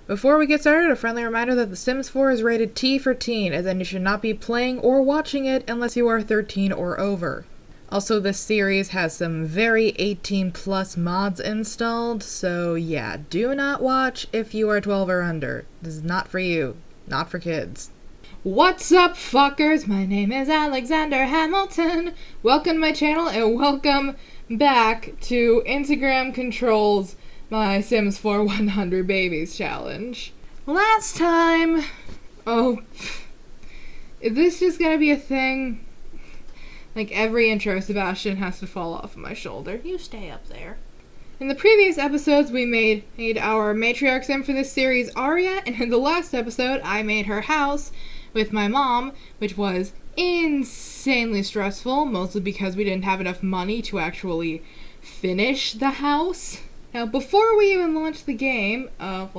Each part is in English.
Before we get started, a friendly reminder that The Sims 4 is rated T for teen, as in you should not be playing or watching it unless you are 13 or over. Also, this series has some very 18 plus mods installed, so yeah, do not watch if you are 12 or under. This is not for you. Not for kids. What's up, fuckers? My name is Alexander Hamilton. Welcome to my channel and welcome back to Instagram Controls my Sims 4 100 Babies challenge. Last time... is this just gonna be a thing? Like every intro, Sebastian has to fall off of my shoulder. You stay up there. In the previous episodes, we made our matriarch sim for this series, Aria, and in the last episode, I made her house with my mom, which was insanely stressful, mostly because we didn't have enough money to actually finish the house. Now, before we even launch the game,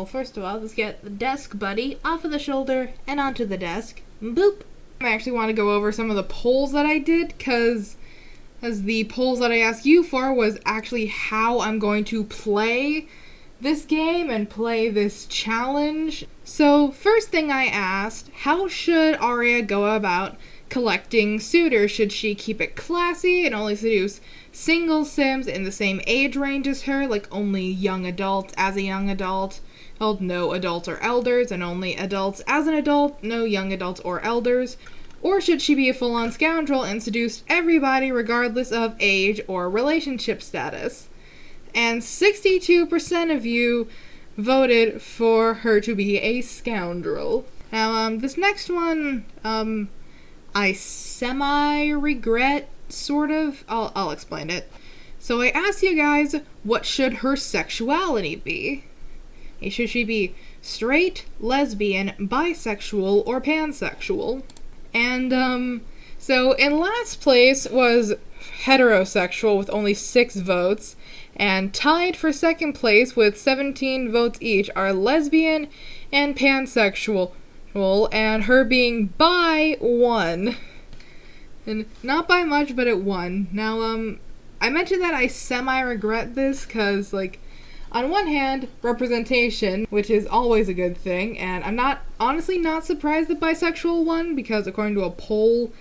first of all, let's get the desk buddy off of the shoulder and onto the desk. Boop! I actually want to go over some of the polls that I did, because the polls that I asked you for was actually how I'm going to play this game and play this challenge. So, first thing I asked, how should Aria go about collecting suitors? Should she keep it classy and only seduce single Sims in the same age range as her, like only young adults as a young adult, no adults or elders, and only adults as an adult, no young adults or elders? Or should she be a full-on scoundrel and seduce everybody regardless of age or relationship status? And 62% of you voted for her to be a scoundrel. Now, this next one, I semi-regret, sort of. I'll explain it. So I asked you guys, what should her sexuality be? Should she be straight, lesbian, bisexual, or pansexual? And, so in last place was heterosexual with only 6 votes, and tied for second place with 17 votes each are lesbian and pansexual, and her being bi won. And not by much, but it won. Now, I mentioned that I semi-regret this, because, like, on one hand, representation, which is always a good thing, and I'm honestly not surprised that bisexual won, because according to a poll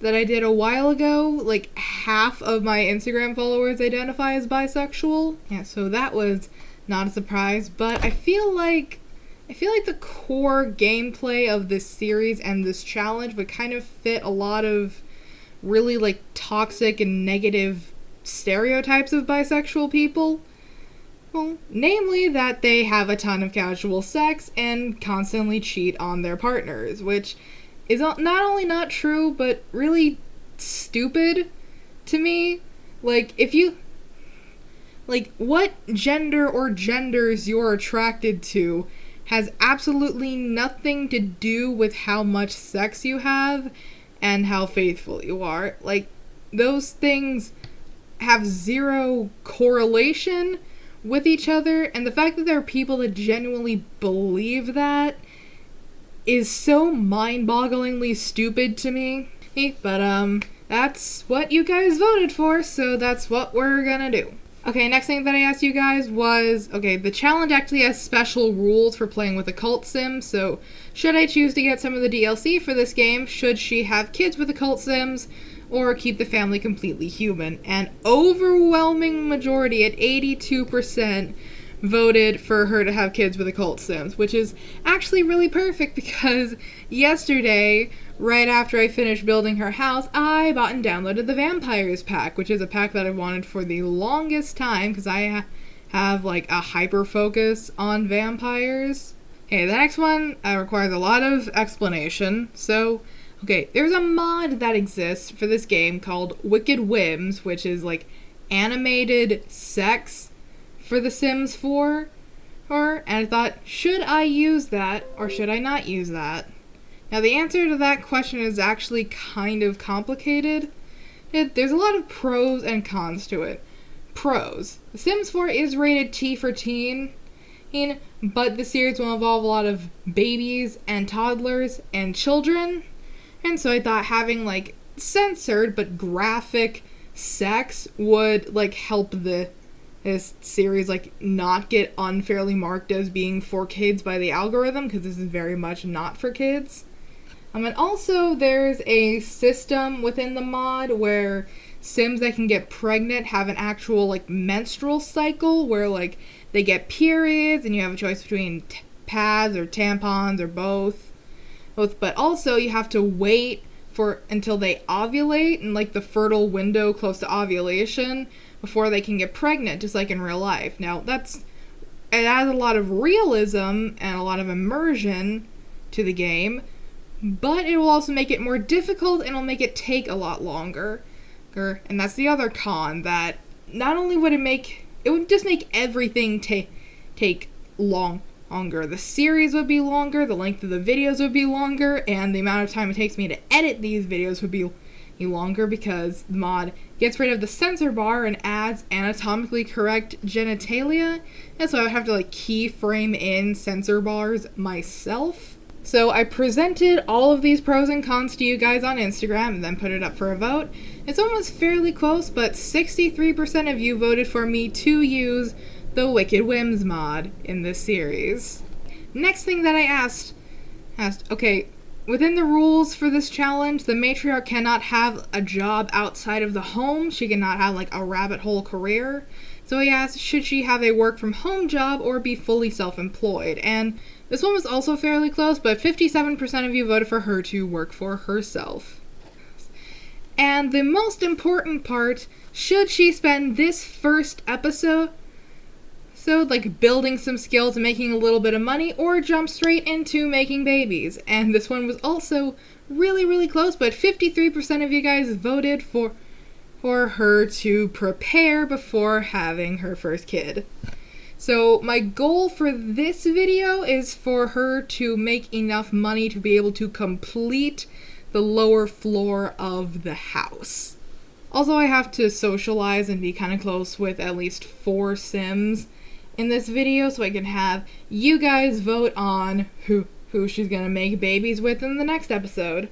that I did a while ago, like, half of my Instagram followers identify as bisexual. Yeah, so that was not a surprise, but I feel like the core gameplay of this series and this challenge would kind of fit a lot of really, like, toxic and negative stereotypes of bisexual people. Well, namely that they have a ton of casual sex and constantly cheat on their partners, which is not only not true, but really stupid to me. Like, what gender or genders you're attracted to has absolutely nothing to do with how much sex you have and how faithful you are. Like, those things have zero correlation with each other, and the fact that there are people that genuinely believe that is so mind-bogglingly stupid to me. But, that's what you guys voted for, so that's what we're gonna do. Okay, next thing that I asked you guys was, the challenge actually has special rules for playing with a cult sim, so should I choose to get some of the DLC for this game? Should she have kids with the cult sims? Or keep the family completely human? And overwhelming majority at 82% voted for her to have kids with the cult sims, which is actually really perfect, because yesterday, right after I finished building her house, I bought and downloaded the Vampires pack, which is a pack that I've wanted for the longest time, because I have, like, a hyper focus on vampires. Okay, the next one requires a lot of explanation, so... Okay, there's a mod that exists for this game called Wicked Whims, which is, like, animated sex for The Sims 4. And I thought, should I use that, or should I not use that? Now, the answer to that question is actually kind of complicated. There's a lot of pros and cons to it. Pros. The Sims 4 is rated T for teen, but the series will involve a lot of babies and toddlers and children. And so I thought having, like, censored but graphic sex would, like, help the this series like not get unfairly marked as being for kids by the algorithm, because this is very much not for kids. And also there's a system within the mod where Sims that can get pregnant have an actual like menstrual cycle where like they get periods and you have a choice between pads or tampons or both, but also you have to wait for until they ovulate and like the fertile window close to ovulation before they can get pregnant, just like in real life. Now it adds a lot of realism and a lot of immersion to the game, but it will also make it more difficult and it'll make it take a lot longer. And that's the other con, that not only would it would just make everything take longer. The series would be longer, the length of the videos would be longer, and the amount of time it takes me to edit these videos would be longer, because the mod gets rid of the censor bar and adds anatomically correct genitalia, and so I would have to like keyframe in censor bars myself. So I presented all of these pros and cons to you guys on Instagram and then put it up for a vote. It's almost fairly close, but 63% of you voted for me to use the Wicked Whims mod in this series. Next thing that I asked, okay, within the rules for this challenge, the matriarch cannot have a job outside of the home. She cannot have like a rabbit hole career. So I asked, should she have a work from home job or be fully self-employed? And this one was also fairly close, but 57% of you voted for her to work for herself. And the most important part, should she spend this first episode like building some skills and making a little bit of money, or jump straight into making babies? And this one was also really, really close, but 53% of you guys voted for her to prepare before having her first kid. So my goal for this video is for her to make enough money to be able to complete the lower floor of the house. Also, I have to socialize and be kind of close with at least 4 Sims in this video, so I can have you guys vote on who she's gonna make babies with in the next episode.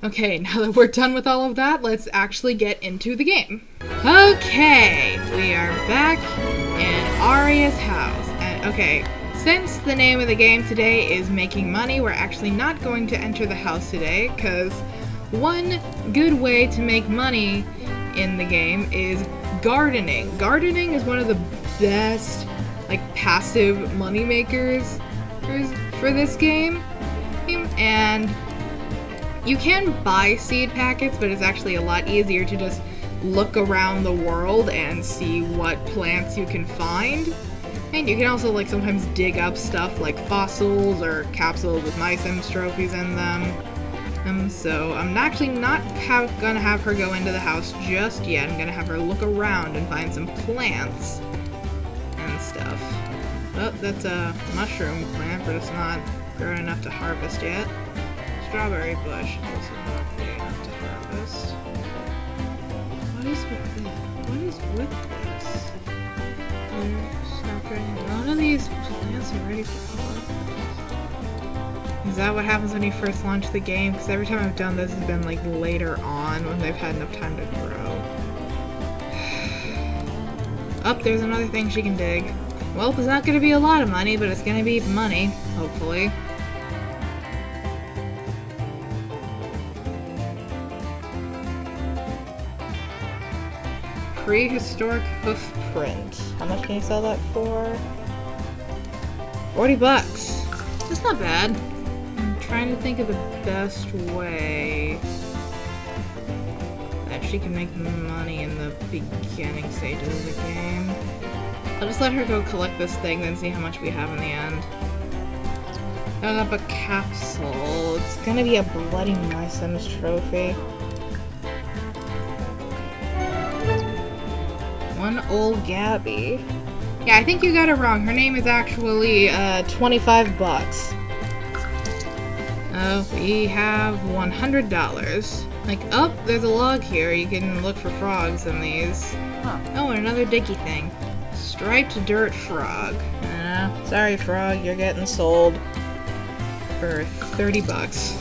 Okay, now that we're done with all of that, let's actually get into the game. Okay, we are back in Aria's house. And okay, since the name of the game today is making money, we're actually not going to enter the house today, because one good way to make money in the game is gardening. Gardening is one of the best like passive money makers for this game, and you can buy seed packets, but it's actually a lot easier to just look around the world and see what plants you can find. And you can also like sometimes dig up stuff like fossils or capsules with My Sims trophies in them. So I'm actually not gonna have her go into the house just yet. I'm gonna have her look around and find some plants and stuff. Oh, that's a mushroom plant, but it's not grown enough to harvest yet. Strawberry bush, also not big enough to harvest. What is with this? What is with this? None of these plants are ready for harvest. Is that what happens when you first launch the game? Because every time I've done this has been like later on when they've had enough time to grow. Oh, there's another thing she can dig. Well, it's not going to be a lot of money, but it's going to be money, hopefully. Prehistoric hoof print. How much can you sell that for? 40 bucks. That's not bad. I'm trying to think of the best way that she can make money in the beginning stages of the game. I'll just let her go collect this thing, then see how much we have in the end. Dug up a capsule. It's gonna be a bloody My Sims trophy. One old Gabby. Yeah, I think you got it wrong. Her name is actually 25 bucks. We have $100. Like, oh, there's a log here. You can look for frogs in these. Huh. Oh, and another dicky thing. Striped dirt frog. Sorry, frog, you're getting sold for 30 bucks.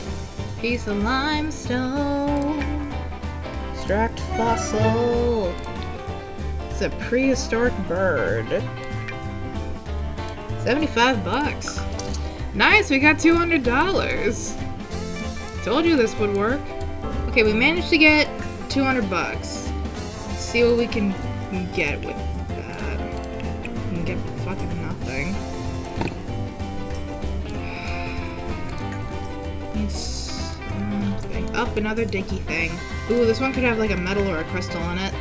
Piece of limestone. Extract fossil. So a prehistoric bird. 75 bucks. Nice, we got $200. Told you this would work. Okay, we managed to get 200 bucks. Let's see what we can get with that. We can get fucking nothing. Need something. Up, another dicky thing. Ooh, this one could have like a metal or a crystal in it.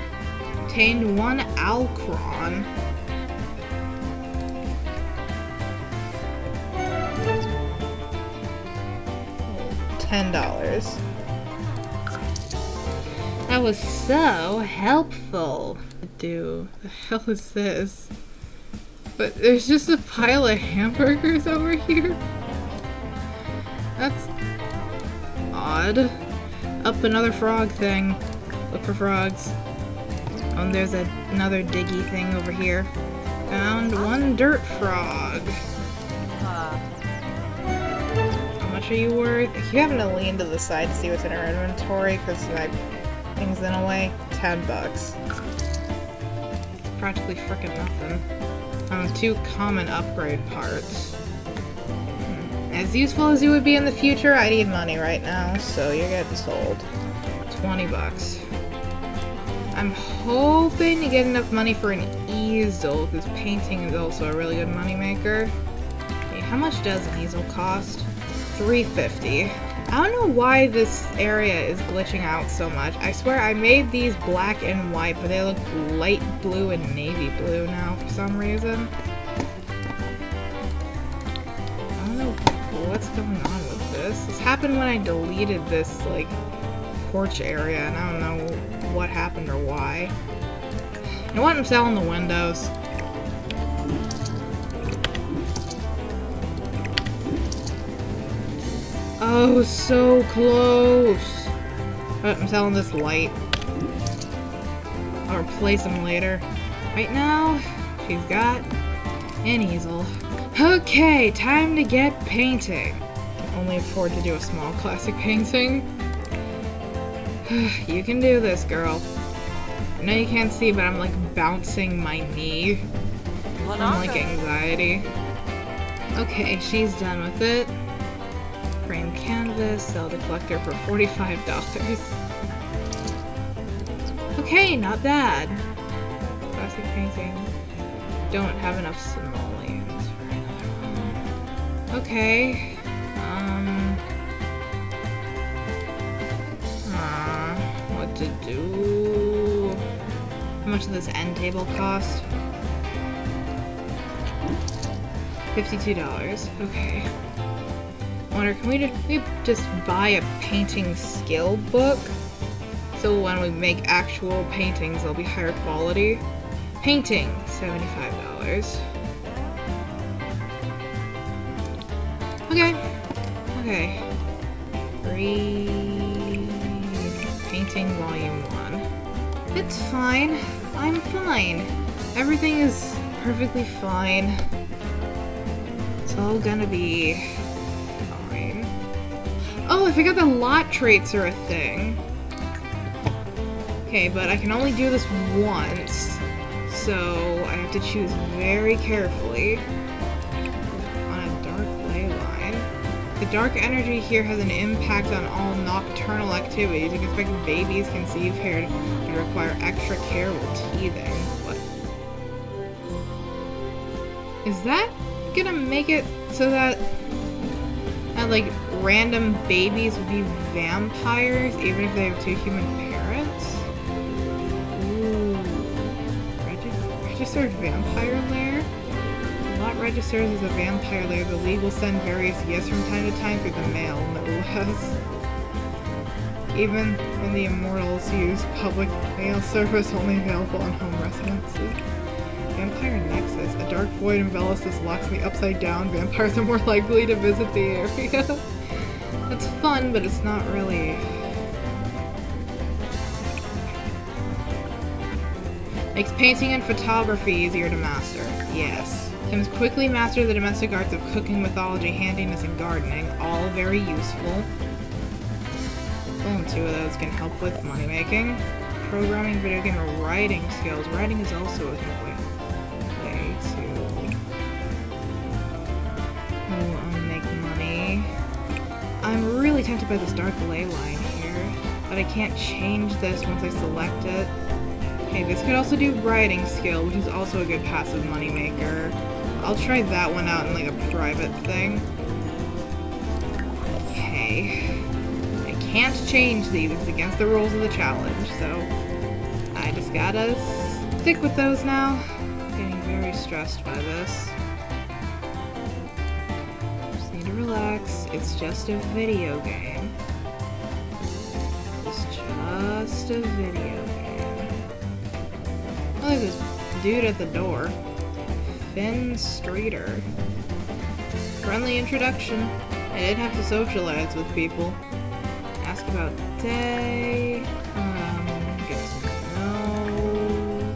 Obtained 1 Alcron. $10. That was so helpful. Dude, the hell is this? But there's just a pile of hamburgers over here? That's odd. Up, another frog thing. Look for frogs. Oh, and there's another diggy thing over here. Found 1 dirt frog. How much are you worth? I keep having to lean to the side to see what's in our inventory because my thing's in a way. 10 bucks. Practically frickin' nothing. 2 common upgrade parts. As useful as you would be in the future, I need money right now, so you're getting sold. 20 bucks. I'm hoping to get enough money for an easel, because painting is also a really good money maker. Okay, how much does an easel cost? $3.50. I don't know why this area is glitching out so much. I swear I made these black and white, but they look light blue and navy blue now for some reason. I don't know what's going on with this. This happened when I deleted this, like, porch area, and I don't know what happened or why. You know what? I'm selling the windows. Oh, so close. But I'm selling this light. I'll replace them later. Right now, she's got an easel. Okay, time to get painting. Can only afford to do a small classic painting. You can do this, girl. I know you can't see, but I'm like bouncing my knee. From like anxiety. Okay, she's done with it. Frame canvas, sell the collector for $45. Okay, not bad. Classic painting. Don't have enough simoleons for another one. Okay. What to do? How much does this end table cost? $52. Okay. I wonder, can we just buy a painting skill book? So when we make actual paintings, they'll be higher quality. Painting, $75. Okay. Okay. Read Painting Volume 1. It's fine. I'm fine. Everything is perfectly fine. It's all gonna be fine. Oh, I forgot the lot traits are a thing. Okay, but I can only do this once, so I have to choose very carefully on a dark ley line. The dark energy here has an impact on all nocturnal activities. You can expect babies conceive here to require extra care while teething. What? Is that gonna make it so that like random babies would be vampires even if they have 2 human parents? Ooh. Registered vampire lair? Lot registers as a vampire lair. The League will send various gifts from time to time through the mail, no less. Even when the Immortals use public mail service only available on home residences. Vampire Nexus. A dark void envelops this locks me upside down. Vampires are more likely to visit the area. That's fun, but it's not really... Makes painting and photography easier to master. Yes. Can quickly master the domestic arts of cooking, mythology, handiness, and gardening. All very useful. Well, and 2 of those can help with money making. programming, video game, or writing skills. Writing is also a good way to make money. I'm really tempted by this dark ley line here, but I can't change this once I select it. Okay, this could also do writing skill, which is also a good passive money maker. I'll try that one out in like a private thing. Okay. I can't change these, it's against the rules of the challenge, so I just gotta stick with those now. I'm getting very stressed by this. Just need to relax. It's just a video game. It's just a video game. Oh, there's this dude at the door. Finn Streeter. Friendly introduction. I didn't have to socialize with people. Ask about day. Get to know.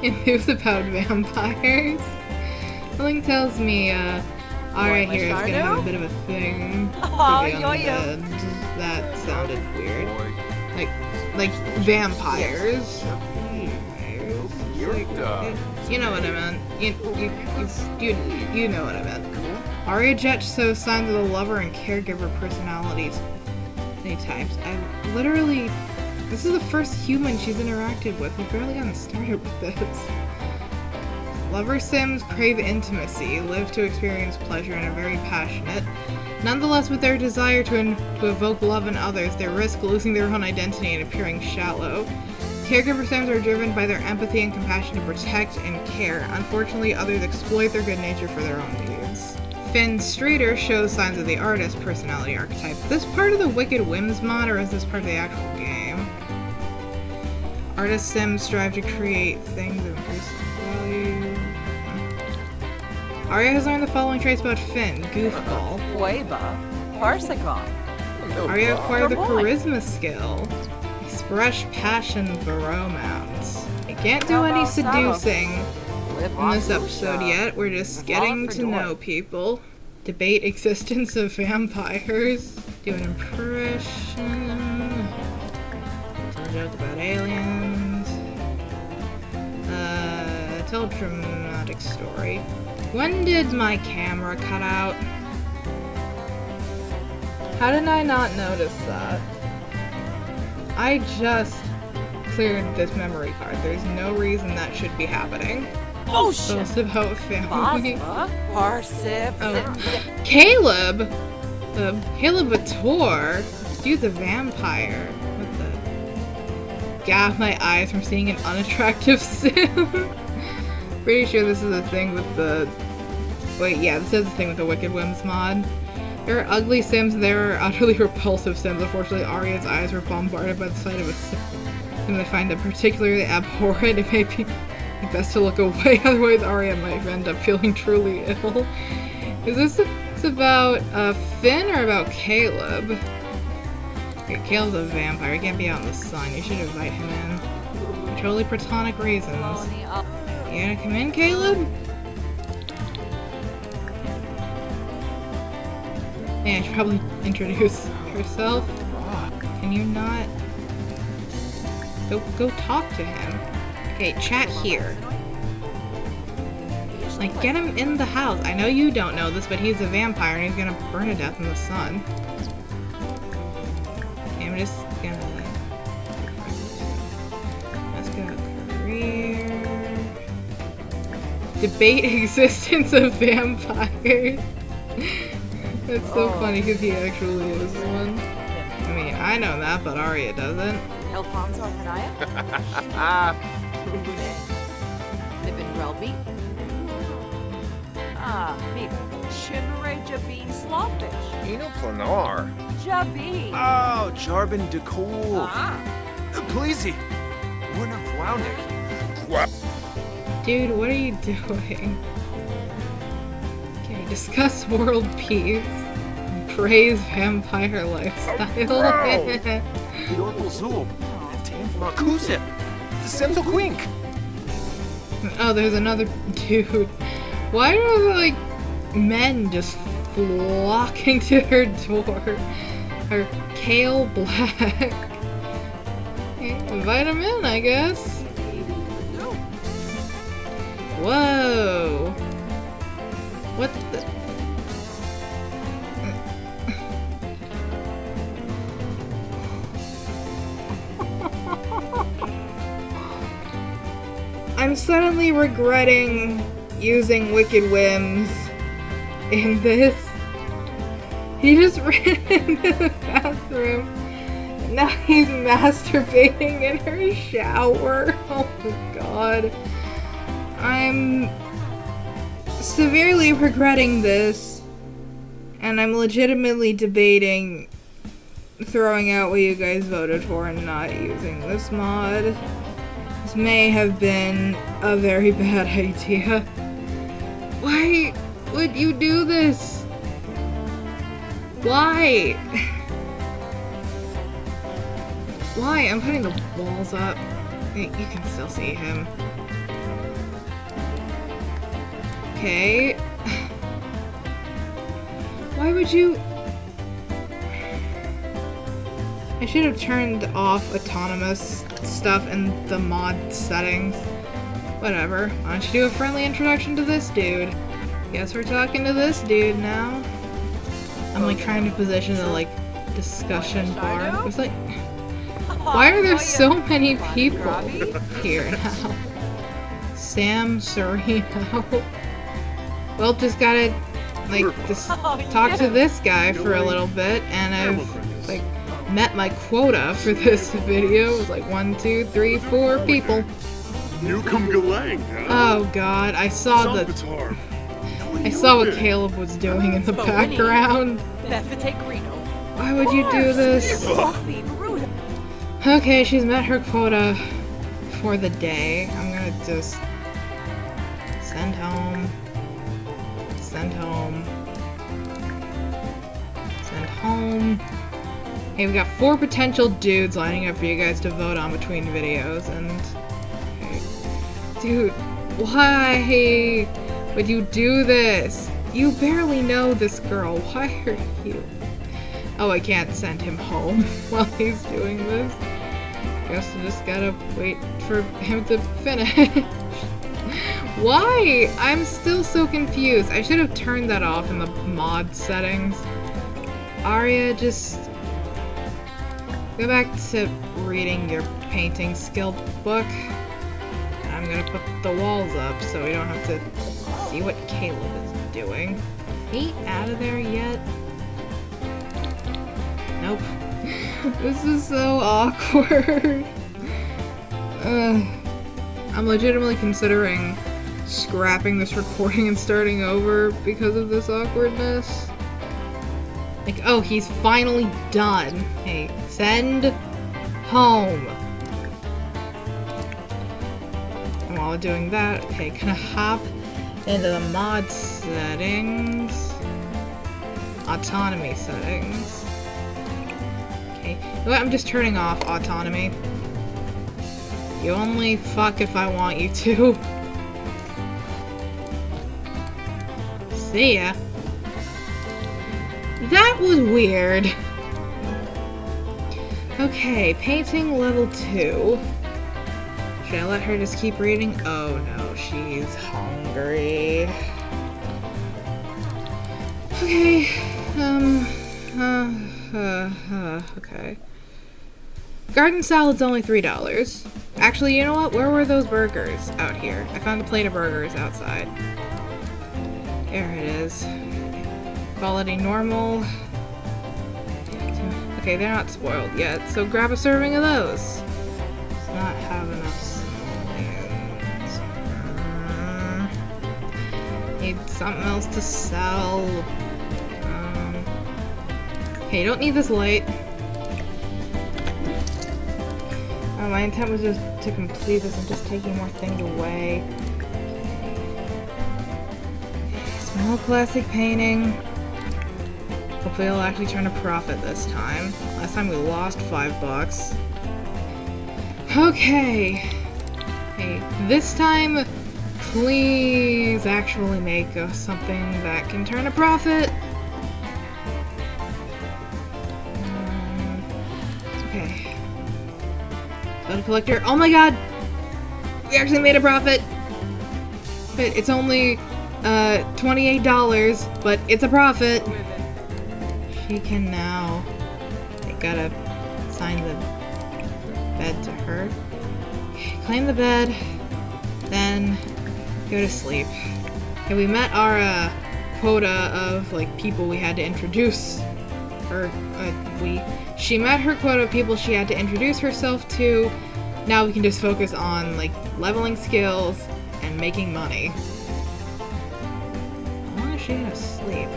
Enthuse about vampires. Something tells me, Aria here is gonna have a bit of a thing to be on the bed. That sounded weird. Like vampires. You know what I meant. You know what I meant. Aria Jet shows signs of the lover and caregiver personalities. Many types. This is the first human she's interacted with. We've barely gotten started with this. Lover Sims crave intimacy, live to experience pleasure, and are very passionate. Nonetheless, with their desire to evoke love in others, they risk losing their own identity and appearing shallow. Caregiver Sims are driven by their empathy and compassion to protect and care. Unfortunately, others exploit their good nature for their own needs. Finn Streeter shows signs of the artist personality archetype. Is this part of the Wicked Whims mod, or is this part of the actual game? Artist Sims strive to create things of increased value. Aria has learned the following traits about Finn. Goofball. Hueva. Parsicon. Aria acquired the charisma skill. Express passion for romance. I can't do any seducing in this episode yet. We're just getting to know people. Debate existence of vampires. Do an impression. Tell a joke about aliens. Tell a dramatic story. When did my camera cut out? How did I not notice that? I just cleared this memory card. There's no reason that should be happening. Oh So shit. it's about family. Parsip. Oh. Caleb! Caleb Vitor? This dude's a vampire. What the? Gouge my eyes from seeing an unattractive sim. Pretty sure this is a thing with the... Wait, yeah, this is a thing with the Wicked Whims mod. There are ugly Sims, there are utterly repulsive Sims. Unfortunately, Aria's eyes were bombarded by the sight of a Sim they find it particularly abhorrent. It may be best to look away, otherwise Aria might end up feeling truly ill. Is this about Finn or about Caleb? Okay, Caleb's a vampire. He can't be out in the sun. You should invite him in. For totally platonic reasons. You gonna come in, Caleb? Yeah, I should probably introduce herself. Can you not? Go talk to him. Okay, chat here. Like, get him in the house. I know you don't know this, but he's a vampire and he's gonna burn to death in the sun. Okay, I'm just gonna... Let's go career... Debate existence of vampires. That's so funny because he actually is one. I mean, I know that, but Aria doesn't. Alfonso Hanaya. Live in Relby. Me. Chinray Jabin Slawfish. Eno Planar. Jabin. Oh, Jarbin DeCool. Pleasey. Werner Flaunik. Dude, what are you doing? Okay, discuss world peace. Praise vampire lifestyle. Yorkle Zool. Markusip. The Senso Quink. Oh, there's another dude. Why are like men just flocking to her door? Her Kale Black. Invite him in, I guess. Whoa. What the? I'm suddenly regretting using Wicked Whims in this. He just ran into the bathroom. Now he's masturbating in her shower. Oh my god. I'm severely regretting this. And I'm legitimately debating throwing out what you guys voted for and not using this mod. This may have been a very bad idea. Why would you do this? Why? Why? I'm putting the walls up. You can still see him. Okay. Why would you... I should have turned off autonomous stuff in the mod settings. Whatever. Why don't you do a friendly introduction to this dude? Guess we're talking to this dude now. I'm like trying to position the like discussion bar. It's like, why are there so many people here now? Sam Sereno. Well, just gotta like just talk to this guy for a little bit, and I've like met my quota for this video. It was like 1, 2, 3, 4 people. Newcomb Galang, huh? Oh god, I saw what Caleb was doing in the background. Why would you do this? Okay, she's met her quota for the day. I'm gonna just send home. Send home. Send home. Hey, we got 4 potential dudes lining up for you guys to vote on between videos, and... Okay. Dude, why would you do this? You barely know this girl. Why are you... Oh, I can't send him home while he's doing this. Guess I just gotta wait for him to finish. Why? I'm still so confused. I should have turned that off in the mod settings. Arya, just go back to reading your painting skill book. I'm gonna put the walls up so we don't have to see what Caleb is doing. He out of there yet? Nope. This is so awkward. I'm legitimately considering scrapping this recording and starting over because of this awkwardness. Like, oh, he's finally done. Hey, send home. And while doing that, okay, gonna hop into the mod settings. Autonomy settings. Okay, you know what? I'm just turning off autonomy. You only fuck if I want you to. See ya. That was weird. Okay, painting level 2. Should I let her just keep reading? Oh no, she's hungry. Okay, okay. Garden salad's only $3. Actually, you know what? Where were those burgers? Out here. I found a plate of burgers outside. There it is. Quality normal. Okay, they're not spoiled yet, so grab a serving of those. Let's not have enough simoleons. Need something else to sell. Okay, you don't need this light. My intent was just to complete this and just taking more things away. Small classic painting. Hopefully it'll actually turn a profit this time. Last time we lost $5. Okay. Hey, this time, please actually make something that can turn a profit. Okay. collector. Oh my god! We actually made a profit! But it's only $28, but it's a profit. She can now. I gotta assign the bed to her. Okay, claim the bed, then go to sleep. Okay, we met our quota of like people we had to introduce. Or she met her quota of people she had to introduce herself to. Now we can just focus on like leveling skills and making money. How long is she gonna sleep?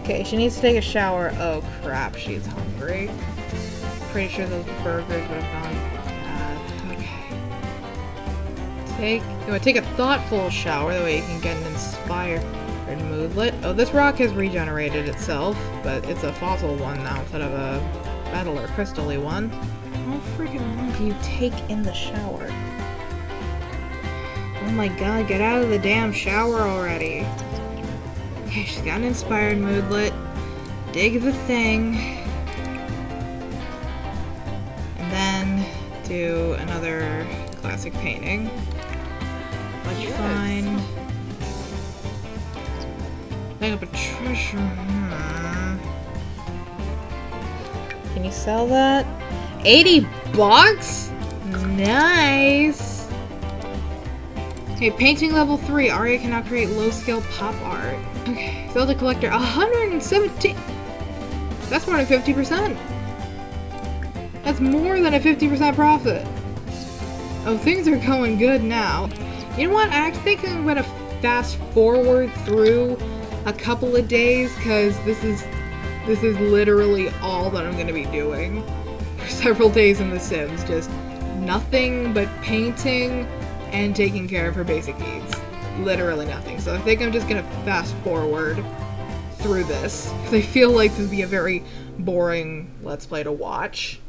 Okay, she needs to take a shower. Oh crap, she's hungry. Pretty sure those burgers would have gone bad. Okay. Take a thoughtful shower, that way you can get an inspired moodlet. Oh, this rock has regenerated itself, but it's a fossil one now instead of a metal or crystal-y one. How freaking long do you take in the shower? Oh my god, get out of the damn shower already. Okay, she's got an inspired moodlet. Dig the thing. And then do another classic painting. What'd you find? Pick up a treasure. Can you sell that? 80 bucks? Nice! Okay, painting level 3. Aria can now create low-scale pop art. Okay, Zelda Collector, 117! That's more than 50%! That's more than a 50% profit! Oh, things are going good now. You know what? I actually think I'm gonna fast forward through a couple of days, because this is literally all that I'm gonna be doing for several days in The Sims. Just nothing but painting and taking care of her basic needs. Literally nothing. So I think I'm just gonna fast forward through this, because I feel like this would be a very boring Let's Play to watch.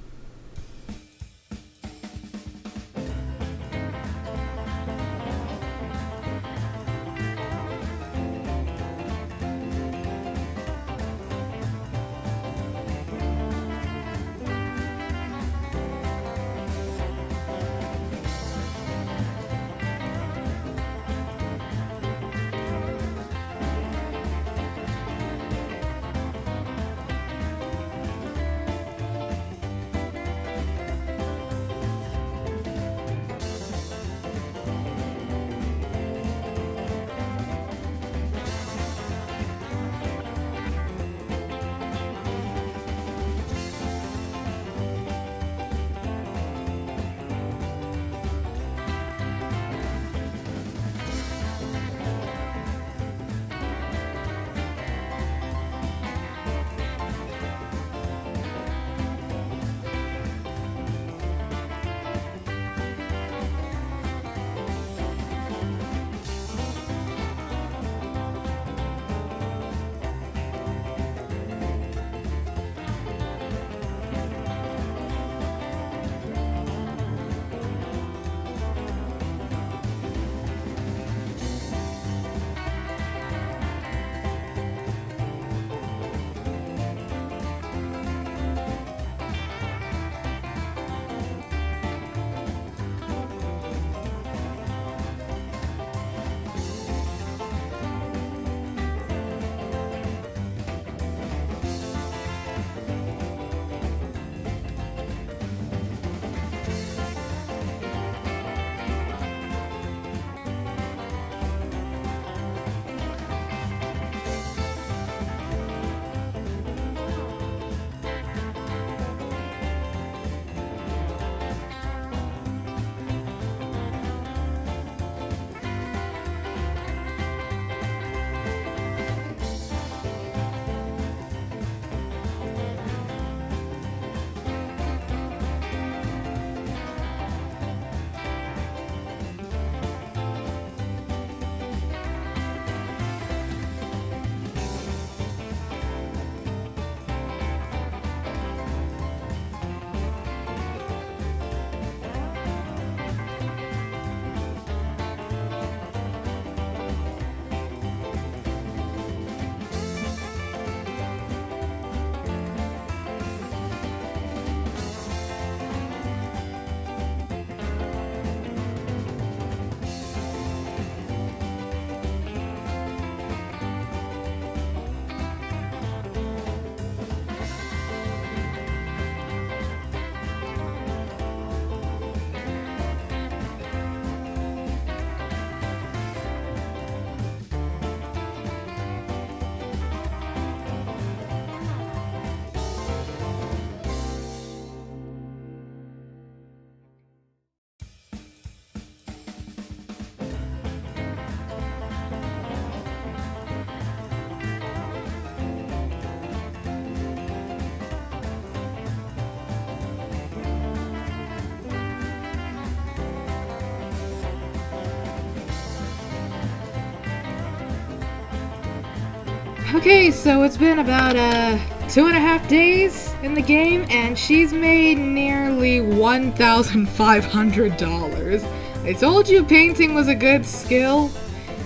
Okay, so it's been about 2.5 days in the game, and she's made nearly $1,500. I told you painting was a good skill.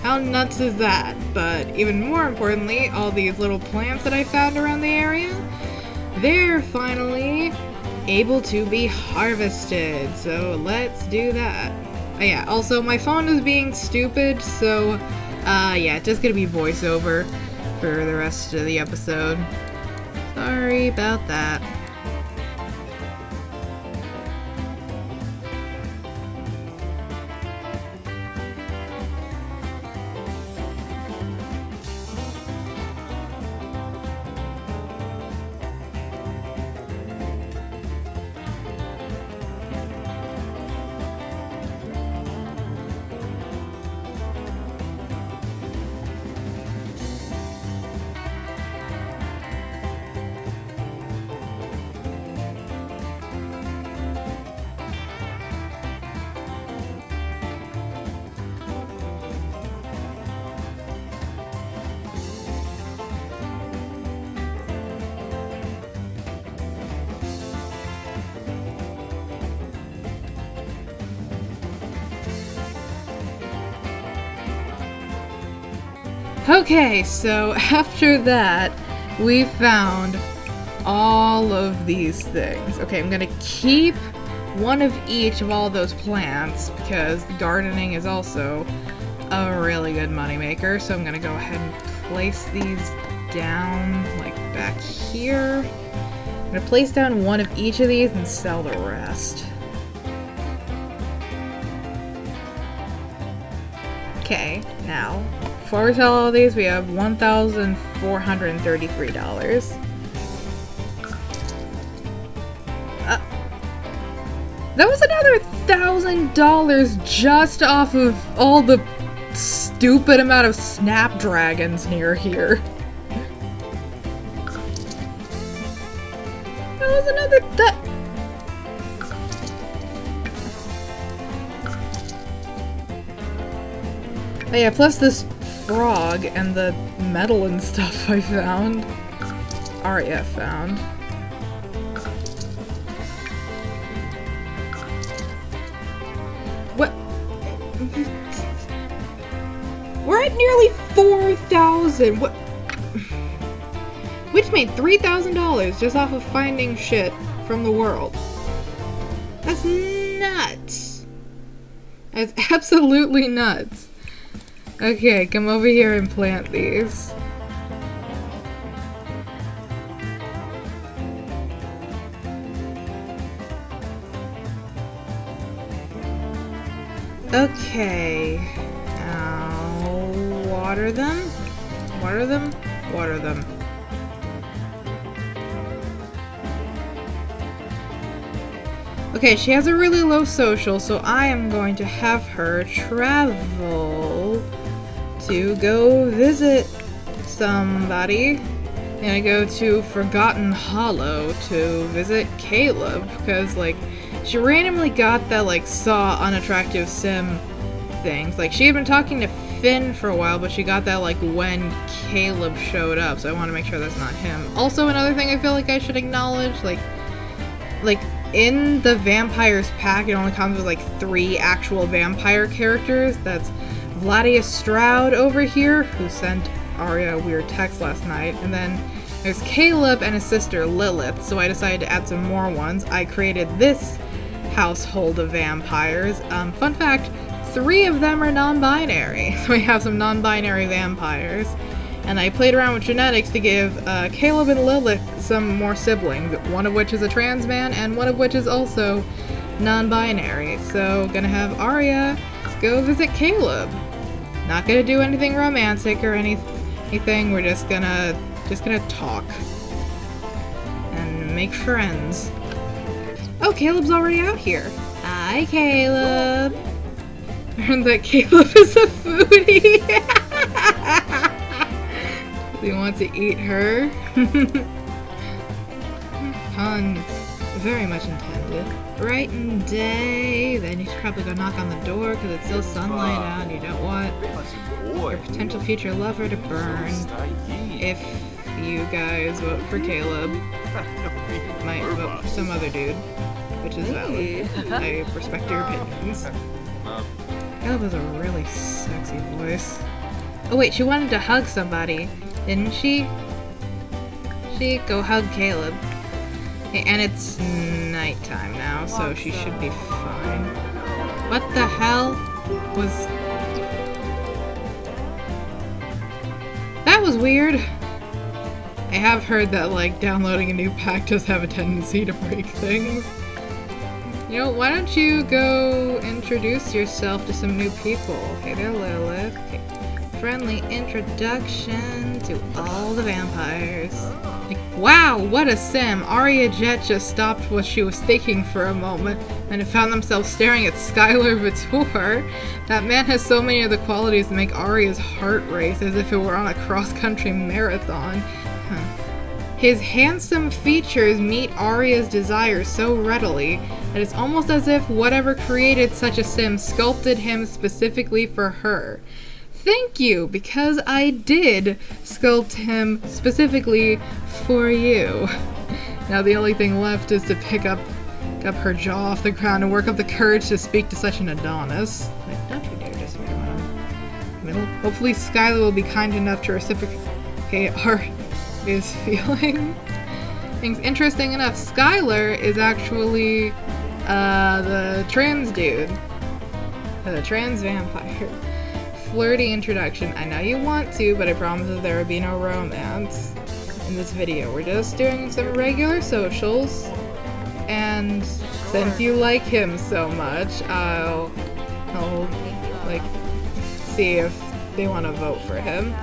How nuts is that? But even more importantly, all these little plants that I found around the area, they're finally able to be harvested. So let's do that. Oh yeah, also my phone is being stupid, so yeah, just gonna be voiceover for the rest of the episode. Sorry about that. Okay, so after that, we found all of these things. Okay, I'm gonna keep one of each of all those plants because gardening is also a really good moneymaker. So I'm gonna go ahead and place these down like back here. I'm gonna place down one of each of these and sell the rest. Okay, now, before we sell all these, we have $1,433. That was another $1,000 just off of all the stupid amount of snapdragons near here. That was another Oh yeah, plus this frog and the metal and stuff I found. Arya found. What? We're at nearly 4,000. What? We just made $3,000 just off of finding shit from the world. That's nuts. That's absolutely nuts. Okay, come over here and plant these. Okay. Now, water them. Water them. Water them. Okay, she has a really low social, so I am going to have her travel to go visit somebody. I'm gonna go to Forgotten Hollow to visit Caleb, because like she randomly got that like saw unattractive sim things. Like she had been talking to Finn for a while, but she got that like when Caleb showed up, so I want to make sure that's not him. Also, another thing I feel like I should acknowledge, like in the Vampires pack, it only comes with like 3 actual vampire characters. That's Vladius Stroud over here, who sent Arya a weird text last night, and then there's Caleb and his sister Lilith, so I decided to add some more ones. I created this household of vampires. Fun fact, 3 of them are non-binary, so we have some non-binary vampires. And I played around with genetics to give Caleb and Lilith some more siblings, one of which is a trans man, and one of which is also non-binary. So, gonna have Arya go visit Caleb. Not gonna do anything romantic or anything. We're just gonna talk and make friends. Oh, Caleb's already out here. Hi, Caleb. Learned that Caleb is a foodie. Does he want to eat her? Pun very much intended. Bright and day. Then you should probably go knock on the door because it's still sunlight out and you don't want your potential future lover to burn. If you guys vote for Caleb, might vote for some other dude, which is valid. I respect your opinions. Caleb has a really sexy voice. Oh wait, she wanted to hug somebody, didn't she? Go hug Caleb. Okay, and it's nighttime now, so she should be fine. What the hell was... That was weird. I have heard that, like, downloading a new pack does have a tendency to break things. You know, why don't you go introduce yourself to some new people? Hey there, Lilith. Okay. Friendly introduction to all the vampires. Like, wow, what a sim! Aria Jet just stopped what she was thinking for a moment and found themselves staring at Skylar Vitor. That man has so many of the qualities that make Aria's heart race as if it were on a cross-country marathon. His handsome features meet Aria's desires so readily that it's almost as if whatever created such a sim sculpted him specifically for her. Thank you, because I did sculpt him specifically for you. Now the only thing left is to pick up her jaw off the ground and work up the courage to speak to such an Adonis. Like, don't you dare disagree with him. Hopefully Skylar will be kind enough to reciprocate Aria's feeling. Things interesting enough, Skylar is actually the trans dude. The trans vampire. Flirty introduction. I know you want to, but I promise that there will be no romance in this video. We're just doing some regular socials, and since you like him so much, I'll like see if they want to vote for him.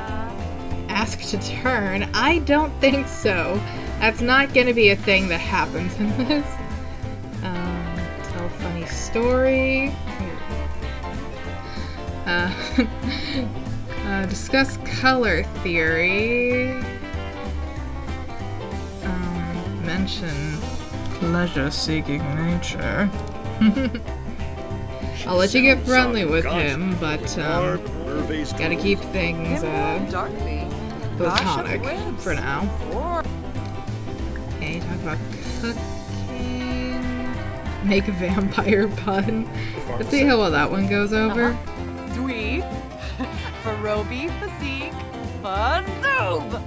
Ask to turn? I don't think so. That's not gonna be a thing that happens in this. Tell a funny story. Discuss color theory. Mention pleasure-seeking nature. I'll let you get friendly with him, but gotta keep things platonic for now. Okay, talk about cooking. Make a vampire pun. Let's see how well that one goes over. Dweeb. Farobi Fasik. Fazoob.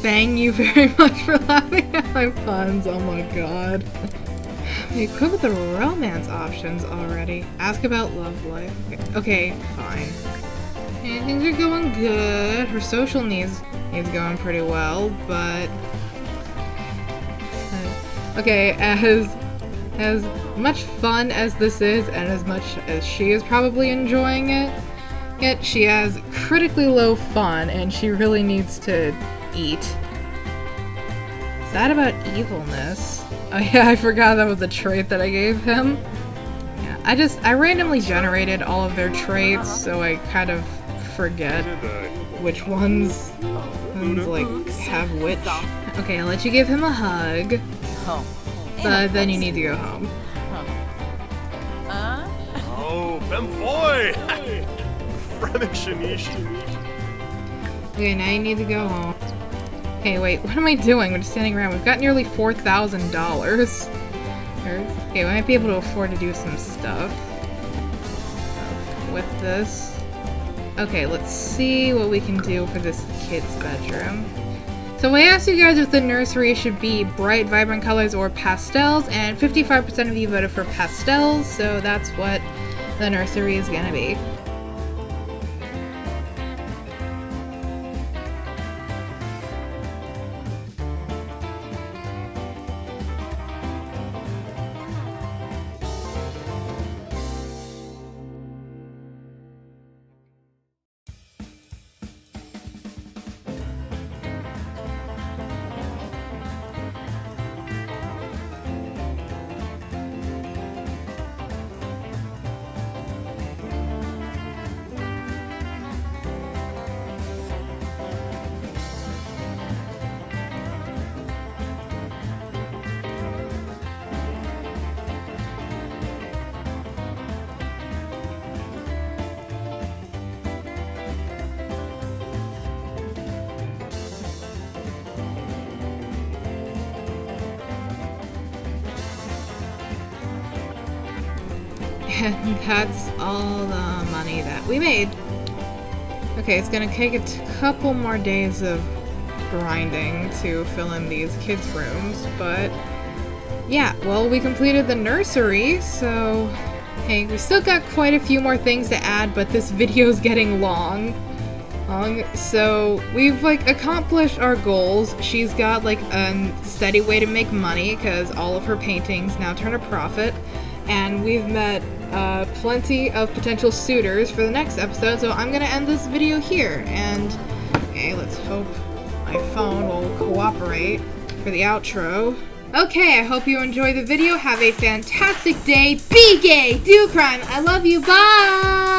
Thank you very much for laughing at my puns. Oh my god. We equipped with the romance options already. Ask about love life. Okay, fine. Okay, things are going good. Her social needs going pretty well, but okay, as much fun as this is, and as much as she is probably enjoying it, yet she has critically low fun, and she really needs to eat. Is that about evilness? Oh yeah, I forgot that was the trait that I gave him. Yeah, I randomly generated all of their traits, so I kind of forget which ones like have which. Okay, I'll let you give him a hug, but then you need to go home. Oh, Bemfoy! Okay, now you need to go home. Okay, wait, what am I doing? We're just standing around. We've got nearly $4,000. Okay, we might be able to afford to do some stuff with this. Okay, let's see what we can do for this kid's bedroom. So we asked you guys if the nursery should be bright, vibrant colors or pastels, and 55% of you voted for pastels, so that's what the nursery is gonna be. And that's all the money that we made. Okay, it's gonna take a couple more days of grinding to fill in these kids' rooms, but yeah, well, we completed the nursery, so hey, we still got quite a few more things to add, but this video's getting long. So we've like accomplished our goals. She's got like a steady way to make money because all of her paintings now turn a profit, and we've met plenty of potential suitors for the next episode, so I'm gonna end this video here, and okay, let's hope my phone will cooperate for the outro. Okay, I hope you enjoyed the video. Have a fantastic day. Be gay, do crime. I love you. Bye!